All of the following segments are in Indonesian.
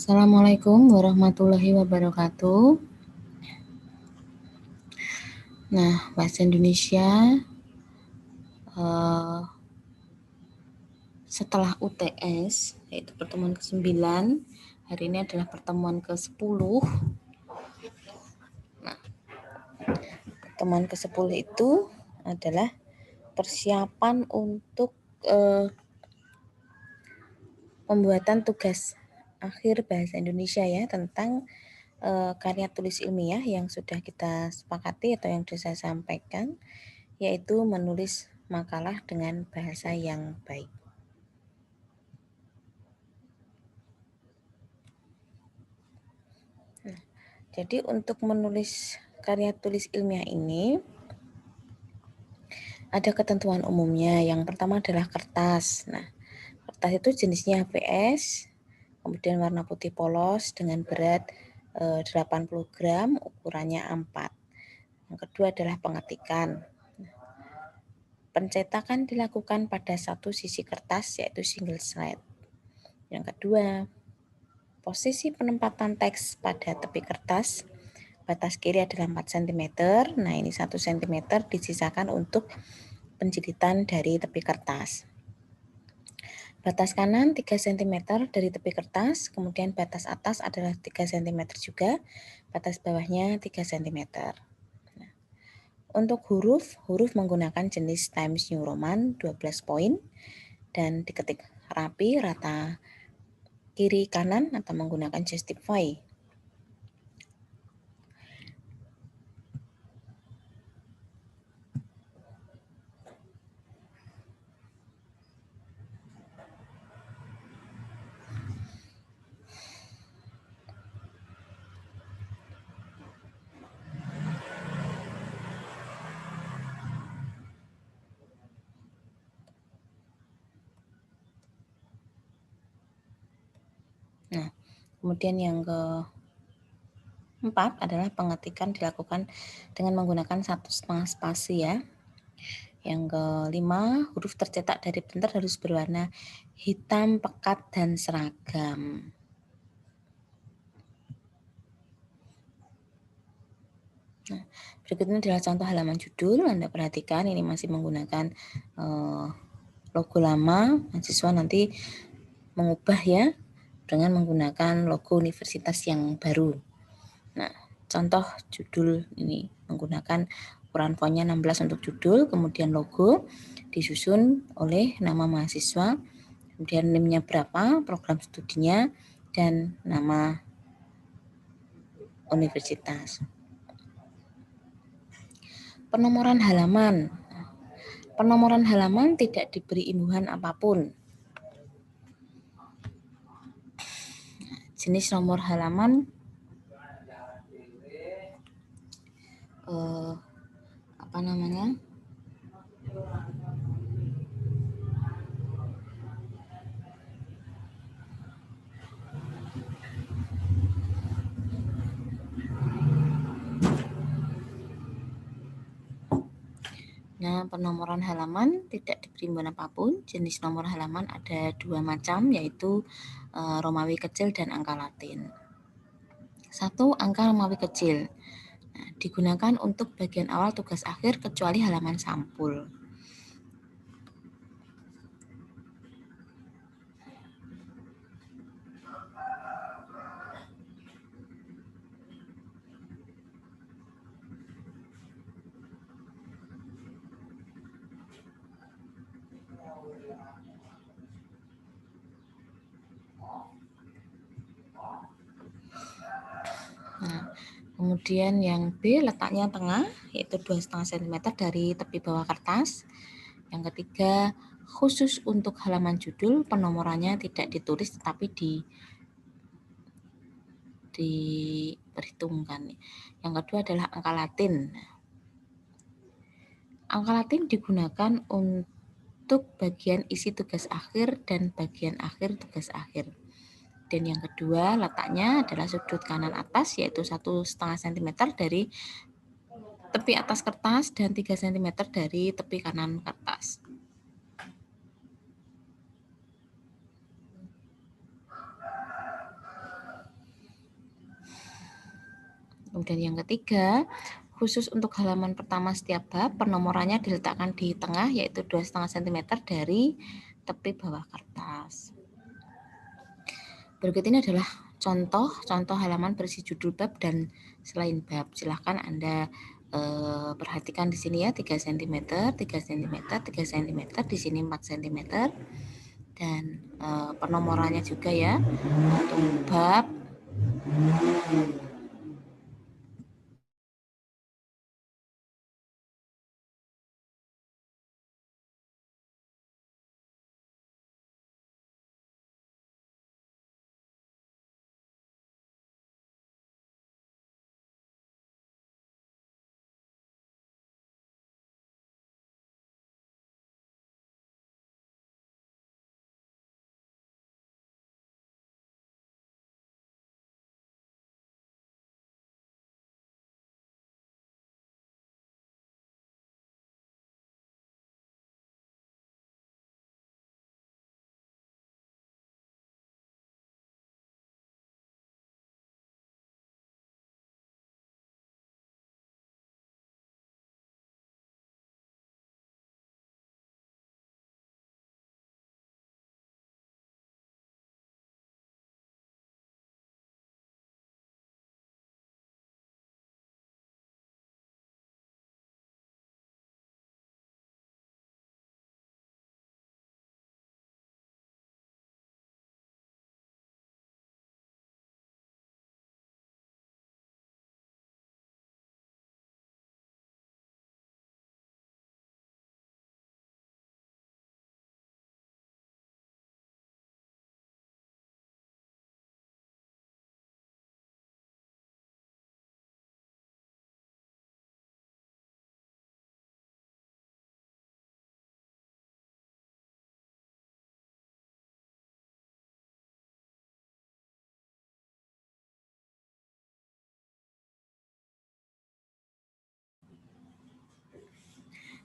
Assalamualaikum warahmatullahi wabarakatuh. Nah, bahasa Indonesia setelah UTS, yaitu pertemuan ke-9, hari ini adalah pertemuan ke-10. Nah, pertemuan ke-10 itu adalah persiapan untuk pembuatan tugas akhir bahasa Indonesia ya, tentang karya tulis ilmiah yang sudah kita sepakati atau yang sudah saya sampaikan, yaitu menulis makalah dengan bahasa yang baik. Nah, jadi untuk menulis karya tulis ilmiah ini ada ketentuan umumnya. Yang pertama adalah kertas. Nah, kertas itu jenisnya HVS, kemudian warna putih polos dengan berat 80 gram, ukurannya A4. Yang kedua adalah pengetikan. Pencetakan dilakukan pada satu sisi kertas, yaitu single slide. Yang kedua, posisi penempatan teks pada tepi kertas. Batas kiri adalah 4 cm. Nah, ini 1 cm disisakan untuk penjilitan dari tepi kertas. Batas kanan 3 cm dari tepi kertas, kemudian batas atas adalah 3 cm juga, batas bawahnya 3 cm. Nah, untuk huruf menggunakan jenis Times New Roman 12 poin dan diketik rapi rata kiri kanan atau menggunakan Justify. Nah, kemudian yang keempat adalah pengetikan dilakukan dengan menggunakan 1,5 spasi ya. Yang kelima, huruf tercetak dari printer harus berwarna hitam, pekat, dan seragam. Nah, berikutnya adalah contoh halaman judul. Anda perhatikan ini masih menggunakan logo lama. Mahasiswa nanti mengubah ya dengan menggunakan logo universitas yang baru. Nah, contoh judul ini menggunakan ukuran fontnya 16 untuk judul, kemudian logo disusun oleh nama mahasiswa, kemudian NIM-nya berapa, program studinya, dan nama universitas. Penomoran halaman. Penomoran halaman tidak diberi imbuhan apapun. Jenis nomor halaman Nah, penomoran halaman tidak diberi imbuhan apapun. Jenis nomor halaman ada 2 macam, yaitu Romawi kecil dan angka Latin. 1. Angka Romawi kecil. Nah, digunakan untuk bagian awal tugas akhir kecuali halaman sampul. Nah, kemudian yang B letaknya tengah, yaitu 2,5 cm dari tepi bawah kertas. Yang ketiga, khusus untuk halaman judul, penomorannya tidak ditulis tetapi diperhitungkan. Yang kedua adalah angka Latin. Angka Latin digunakan untuk bagian isi tugas akhir dan bagian akhir tugas akhir. Dan yang kedua letaknya adalah sudut kanan atas, yaitu 1,5 cm dari tepi atas kertas dan 3 cm dari tepi kanan kertas. Kemudian yang ketiga, khusus untuk halaman pertama setiap bab, penomorannya diletakkan di tengah, yaitu 2,5 cm dari tepi bawah kertas. Berikut ini adalah contoh halaman berisi judul bab dan selain bab. Silahkan Anda perhatikan di sini ya, 3 cm, 3 cm, 3 cm, di sini 4 cm. Dan penomorannya juga ya, untuk bab,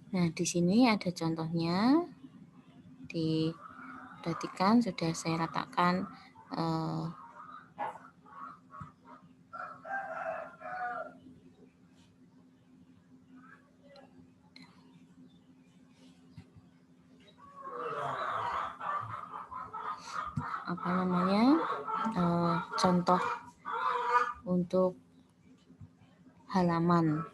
nah di sini ada contohnya, diperhatikan sudah saya letakkan contoh untuk halaman.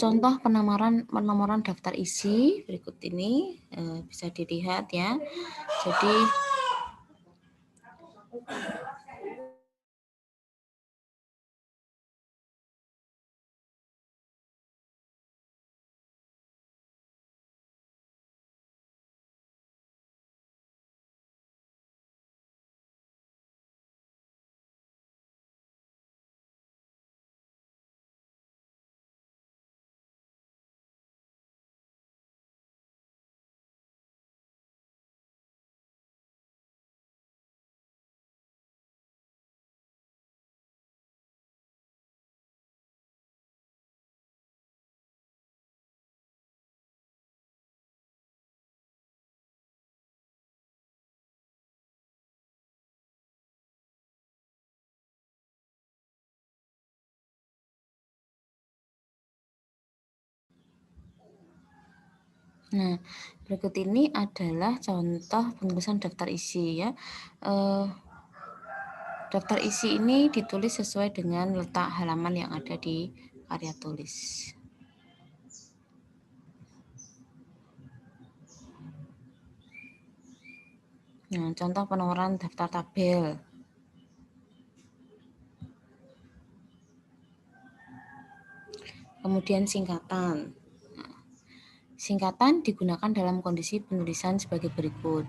Contoh penomoran daftar isi berikut ini bisa dilihat ya. Jadi nah, berikut ini adalah contoh penulisan daftar isi ya. Daftar isi ini ditulis sesuai dengan letak halaman yang ada di karya tulis. Nah, contoh penomoran daftar tabel. Kemudian singkatan. Singkatan digunakan dalam kondisi penulisan sebagai berikut.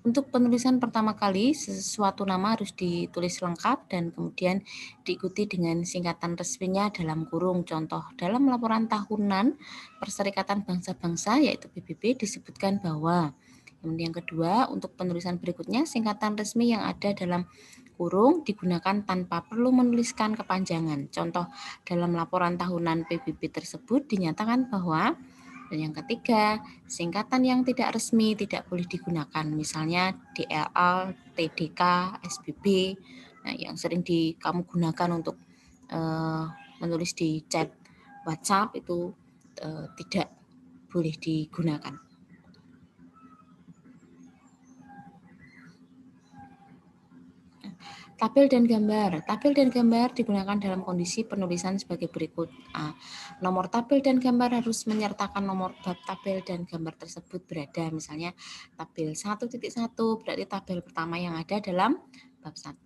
Untuk penulisan pertama kali, sesuatu nama harus ditulis lengkap dan kemudian diikuti dengan singkatan resminya dalam kurung. Contoh, dalam laporan tahunan Perserikatan Bangsa-Bangsa yaitu PBB disebutkan bahwa. Kemudian yang kedua, untuk penulisan berikutnya, singkatan resmi yang ada dalam kurung digunakan tanpa perlu menuliskan kepanjangan. Contoh, dalam laporan tahunan PBB tersebut dinyatakan bahwa Dan yang ketiga, singkatan yang tidak resmi tidak boleh digunakan, misalnya DLL, TDK, SBB, nah, yang sering kamu gunakan untuk menulis di chat WhatsApp itu tidak boleh digunakan. Tabel dan gambar. Tabel dan gambar digunakan dalam kondisi penulisan sebagai berikut. A. Nomor tabel dan gambar harus menyertakan nomor bab tabel dan gambar tersebut berada. Misalnya tabel 1.1 berarti tabel pertama yang ada dalam bab 1.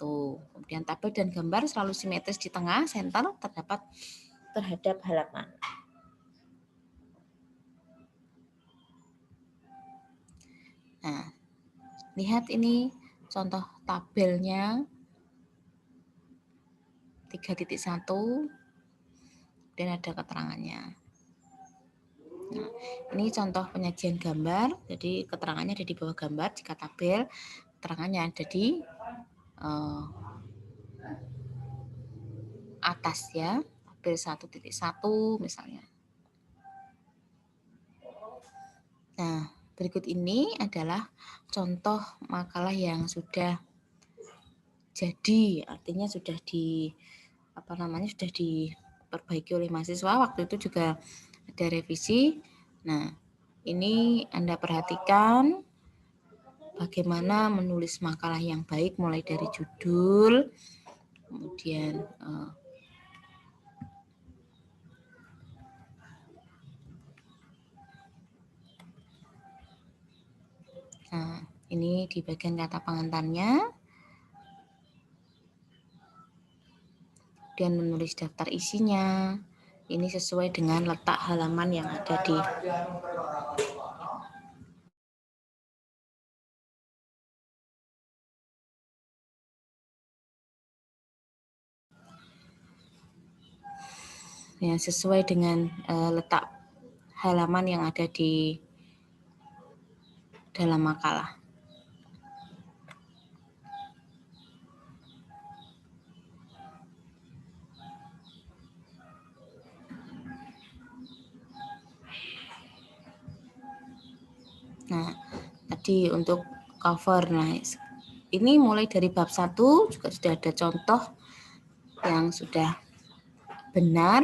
Kemudian tabel dan gambar selalu simetris di tengah, center terdapat terhadap halaman. Nah, lihat ini contoh tabelnya 3.1 dan ada keterangannya. Nah, ini contoh penyajian gambar, jadi keterangannya ada di bawah gambar. Jika tabel, keterangannya ada di atas ya, tabel 1.1 misalnya. Nah, berikut ini adalah contoh makalah yang sudah jadi, artinya sudah sudah diperbaiki oleh mahasiswa. Waktu itu juga ada revisi. Nah, ini Anda perhatikan bagaimana menulis makalah yang baik, mulai dari judul, kemudian nah, ini di bagian kata pengantarnya, dan menulis daftar isinya. Ini sesuai dengan letak halaman yang ada di ya, sesuai dengan letak halaman yang ada di dalam makalah. Nah, tadi untuk cover, nah ini mulai dari bab 1 juga sudah ada contoh yang sudah benar.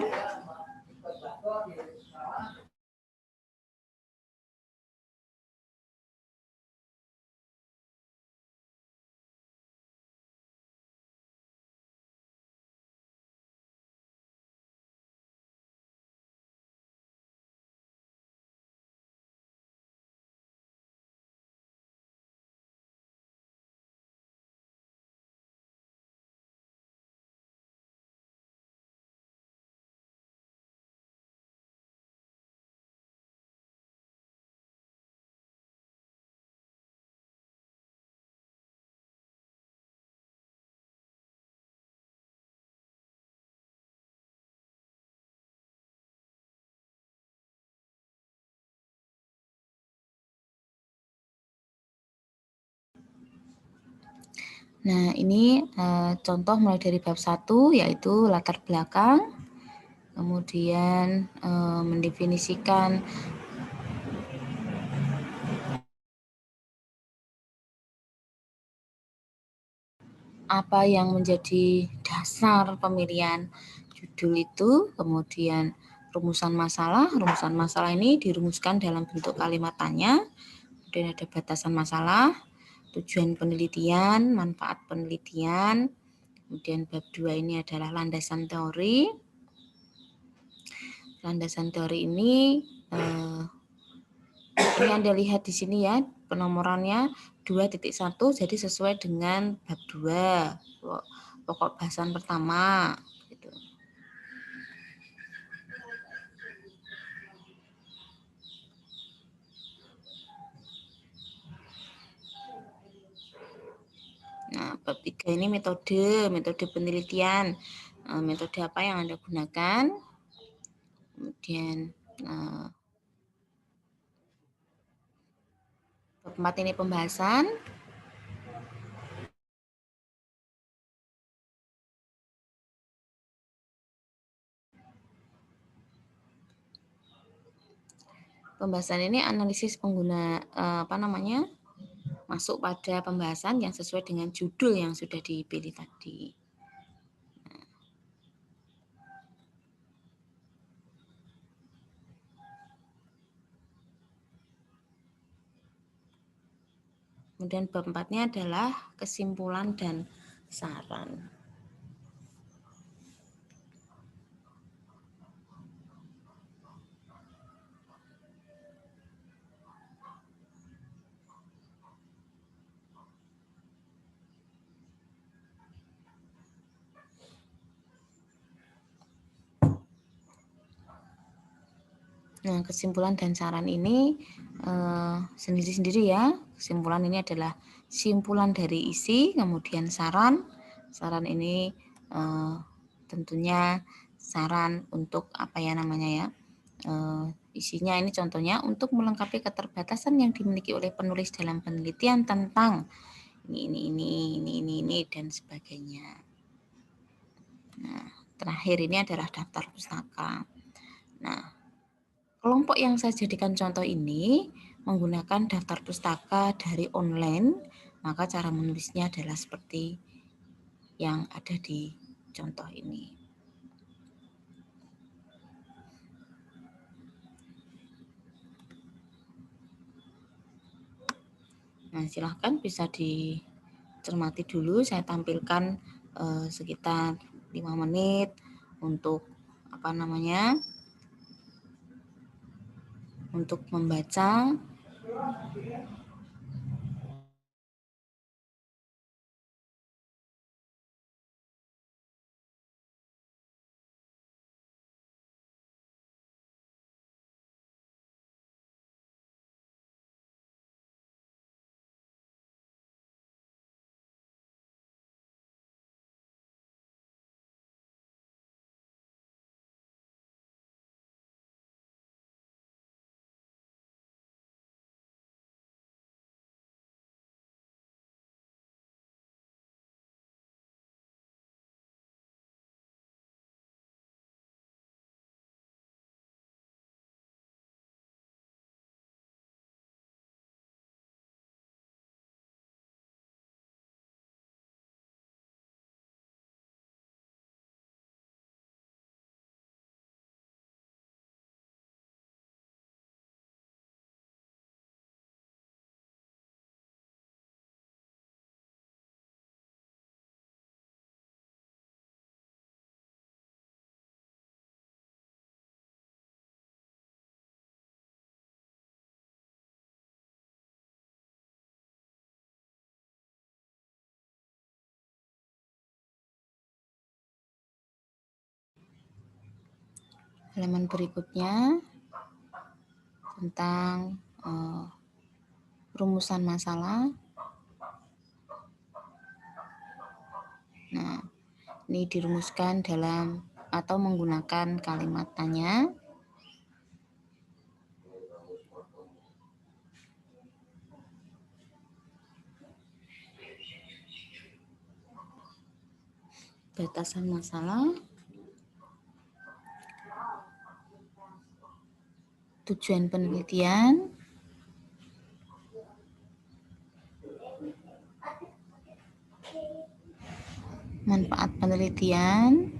Nah, ini contoh mulai dari bab 1, yaitu latar belakang, kemudian mendefinisikan apa yang menjadi dasar pemilihan judul itu, kemudian rumusan masalah. Rumusan masalah ini dirumuskan dalam bentuk kalimat tanya, kemudian ada batasan masalah, tujuan penelitian, manfaat penelitian, kemudian bab 2 ini adalah landasan teori. Landasan teori ini Anda lihat di sini ya, penomorannya 2.1, jadi sesuai dengan bab 2, pokok bahasan pertama. Gitu. Nah, bab 3 ini metode penelitian. Metode apa yang Anda gunakan? Kemudian bab 4 ini pembahasan. Pembahasan ini analisis pengguna masuk pada pembahasan yang sesuai dengan judul yang sudah dipilih tadi. Kemudian bab 4-nya adalah kesimpulan dan saran. Nah, kesimpulan dan saran ini sendiri-sendiri ya. Kesimpulan ini adalah simpulan dari isi, kemudian saran. Saran ini tentunya saran untuk isinya ini contohnya untuk melengkapi keterbatasan yang dimiliki oleh penulis dalam penelitian tentang ini dan sebagainya. Nah, terakhir ini adalah daftar pustaka. Nah, kelompok yang saya jadikan contoh ini menggunakan daftar pustaka dari online, maka cara menulisnya adalah seperti yang ada di contoh ini. Nah, silahkan bisa dicermati dulu. Saya tampilkan sekitar 5 menit untuk untuk membaca. Halaman berikutnya tentang rumusan masalah. Nah, ini dirumuskan dalam atau menggunakan kalimat tanya. Batasan masalah, tujuan penelitian, manfaat penelitian,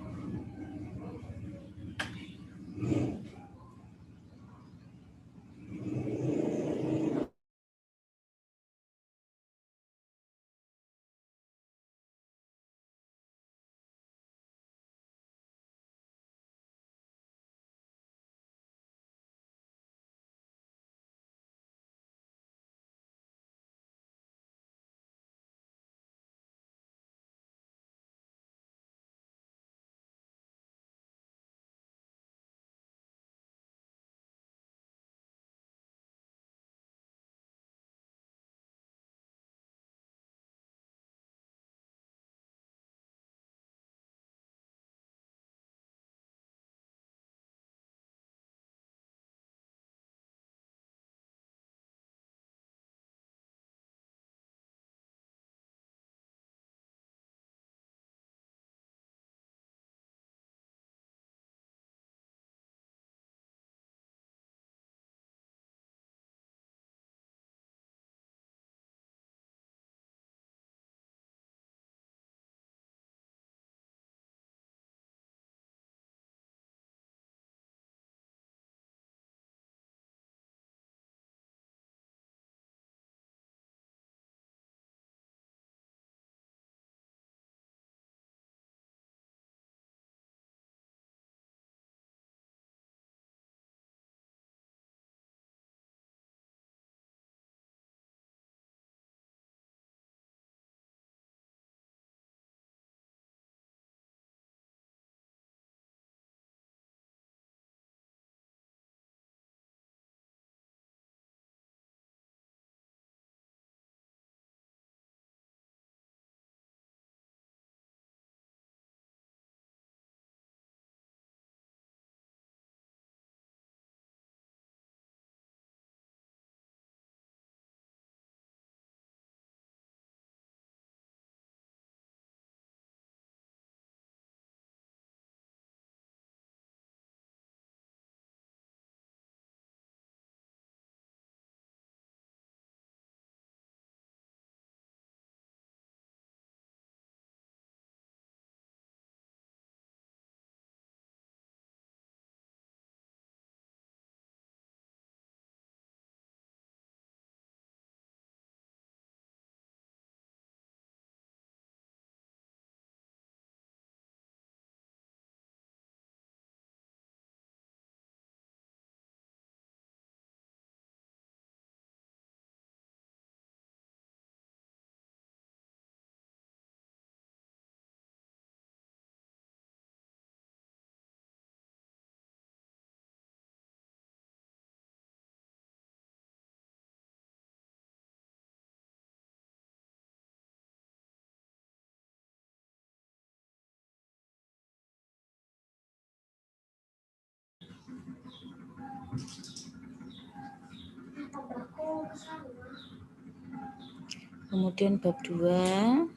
Kemudian bab 2.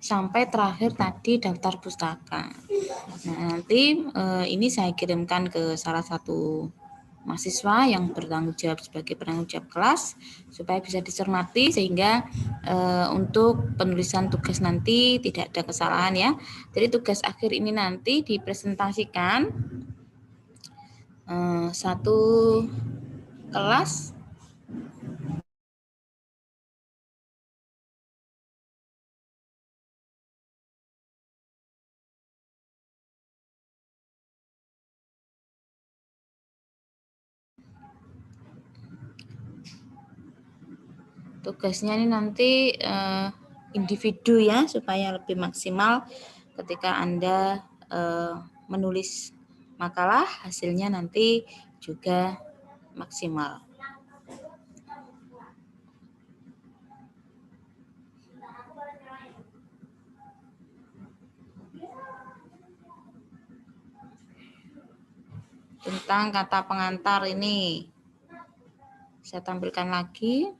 Sampai terakhir tadi daftar pustaka. Nah, nanti ini saya kirimkan ke salah satu mahasiswa yang bertanggung jawab sebagai penanggung jawab kelas supaya bisa dicermati sehingga untuk penulisan tugas nanti tidak ada kesalahan ya. Jadi tugas akhir ini nanti dipresentasikan satu kelas tugasnya ini nanti individu ya supaya lebih maksimal ketika Anda menulis makalah hasilnya nanti juga maksimal. Tentang kata pengantar ini saya tampilkan lagi.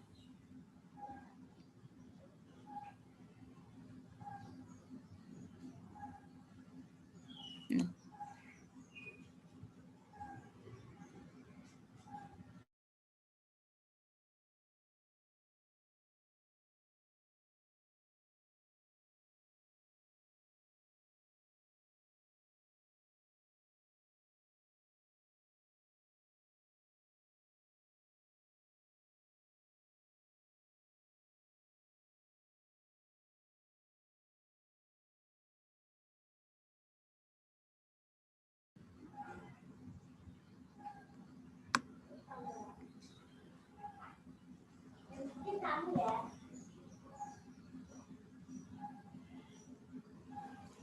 Nah.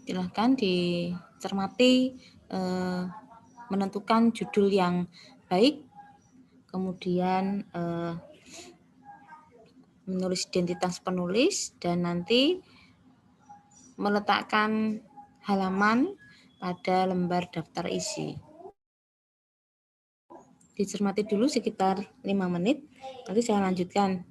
Silahkan dicermati, menentukan judul yang baik, kemudian menulis identitas penulis, dan nanti meletakkan halaman pada lembar daftar isi. Dicermati dulu sekitar 5 menit, nanti saya lanjutkan.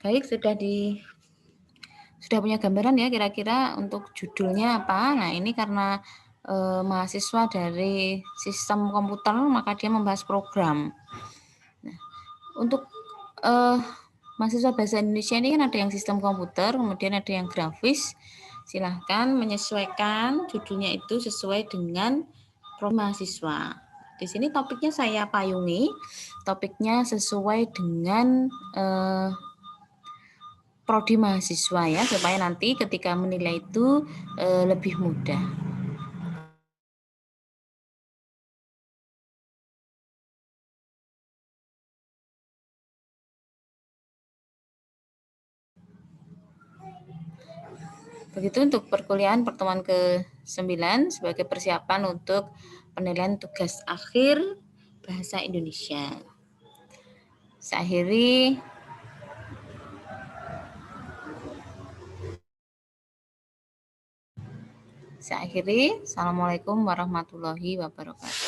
Baik, sudah punya gambaran ya kira-kira untuk judulnya apa. Nah, ini karena mahasiswa dari sistem komputer, maka dia membahas program. Nah, untuk mahasiswa bahasa Indonesia ini kan ada yang sistem komputer, kemudian ada yang grafis. Silahkan menyesuaikan judulnya itu sesuai dengan prodi mahasiswa. Di sini topiknya saya payungi, topiknya sesuai dengan prodi mahasiswa ya, supaya nanti ketika menilai itu lebih mudah. Begitu untuk perkuliahan pertemuan ke-9 sebagai persiapan untuk penilaian tugas akhir bahasa Indonesia. Saya akhiri. Assalamualaikum warahmatullahi wabarakatuh.